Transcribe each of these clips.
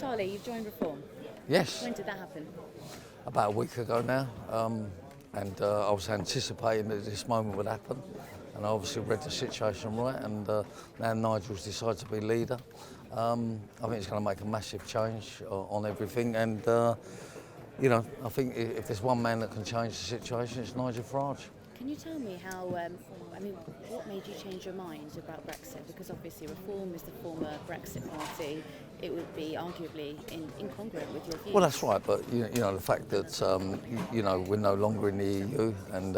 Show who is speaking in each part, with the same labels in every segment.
Speaker 1: Charlie, you've joined Reform.
Speaker 2: Yes,
Speaker 1: When did that happen?
Speaker 2: about a week ago now, and I was anticipating that this moment would happen, and I obviously read the situation right, and now Nigel's decided to be leader. I think it's going to make a massive change on everything, and you know, I think if there's one man that can change the situation, it's Nigel Farage.
Speaker 1: Can you tell me how, what made you change your mind about Brexit? Because obviously Reform is the former Brexit party. It would be arguably incongruent with your views.
Speaker 2: Well, that's right, but you know the fact that you know we're no longer in the EU, and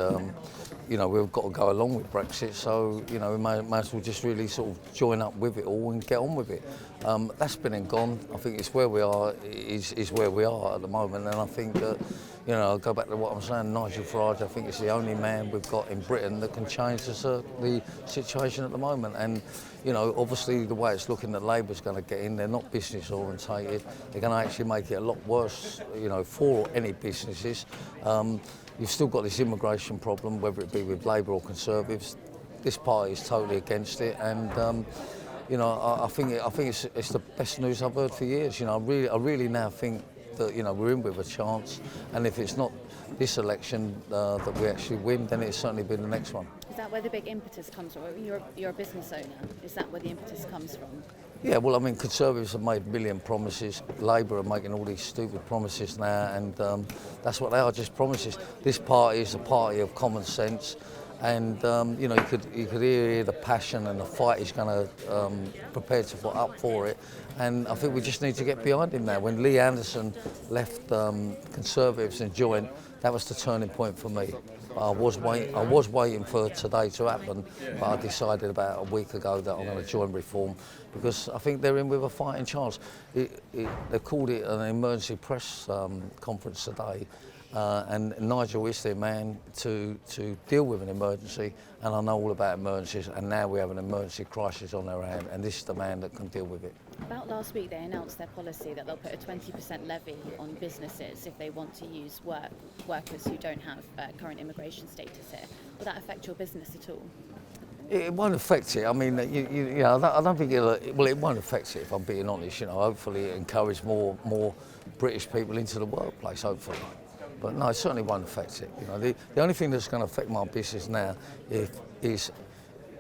Speaker 2: you know we've got to go along with Brexit, so you know we may as well just really sort of join up with it all and get on with it. That's been and gone. I think it's where we are is where we are at the moment, and I think that you know I'll go back to what I'm saying. Nigel Farage, I think it's the only man we've got in Britain that can change the situation at the moment, and you know obviously the way it's looking that Labour's going to get in, they're not business orientated. They're going to actually make it a lot worse, you know, for any businesses. You've still got this immigration problem, whether it be with Labour or Conservatives. This party is totally against it, and you know, I think it's the best news I've heard for years. You know, I really now think that you know we're in with a chance, and if it's not this election that we actually win, then it's certainly been the next one.
Speaker 1: Is that where the big impetus comes from? You're a business owner. Is that where the impetus comes from?
Speaker 2: Yeah, well, I mean, Conservatives have made a million promises. Labour are making all these stupid promises now, and that's what they are, just promises. This party is a party of common sense, and you know, you could hear the passion and the fight he's going to prepare to put up for it. And I think we just need to get behind him now. When Lee Anderson left Conservatives and joined, that was the turning point for me. I was waiting for today to happen, but I decided about a week ago that I'm going to join Reform because I think they're in with a fighting chance. They called it an emergency press conference today, and Nigel is their man to deal with an emergency, and I know all about emergencies, and now we have an emergency crisis on our hand, and this is the man that can deal with it.
Speaker 1: About last week, they announced their policy that they'll put a 20% levy on businesses if they want to use workers who don't have current immigration status here. Will that affect your business at all?
Speaker 2: It won't affect it. I mean, you know, I don't think it won't affect it if I'm being honest. You know, hopefully it encourages more British people into the workplace. Hopefully, but no, it certainly won't affect it. You know, the only thing that's going to affect my business now is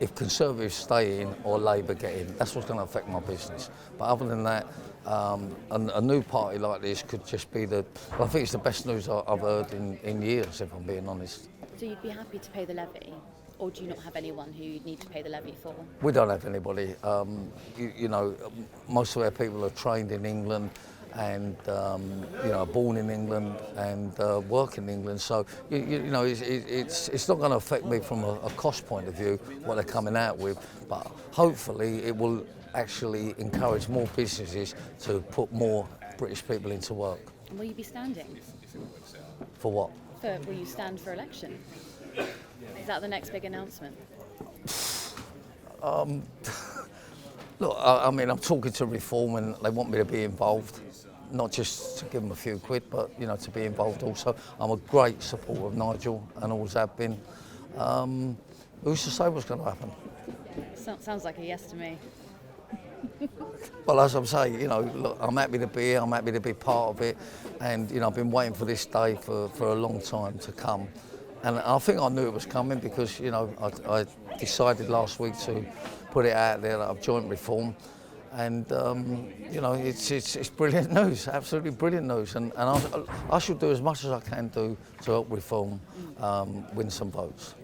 Speaker 2: if Conservatives stay in or Labour get in. That's what's going to affect my business. But other than that, a new party like this could just be I think it's the best news I've heard in years, if I'm being honest.
Speaker 1: So you'd be happy to pay the levy? Or do you not have anyone who you'd need to pay the levy for?
Speaker 2: We don't have anybody. You know, most of our people are trained in England and you know, born in England and work in England. So you know, it's not going to affect me from a cost point of view what they're coming out with, but hopefully it will actually encourage more businesses to put more British people into work.
Speaker 1: And will you be standing?
Speaker 2: For what?
Speaker 1: Will you stand for election? Is that the next big announcement?
Speaker 2: Look, I mean, I'm talking to Reform and they want me to be involved, not just to give them a few quid, but, you know, to be involved also. I'm a great supporter of Nigel and always have been. Who's to say what's going to happen?
Speaker 1: Sounds like a yes to me.
Speaker 2: Well, as I'm saying, you know, look, I'm happy to be here, I'm happy to be part of it, and, you know, I've been waiting for this day for a long time to come. And I think I knew it was coming because, you know, I decided last week to put it out there that I've joined Reform. And, you know, it's brilliant news, absolutely brilliant news. And I should do as much as I can do to help Reform win some votes.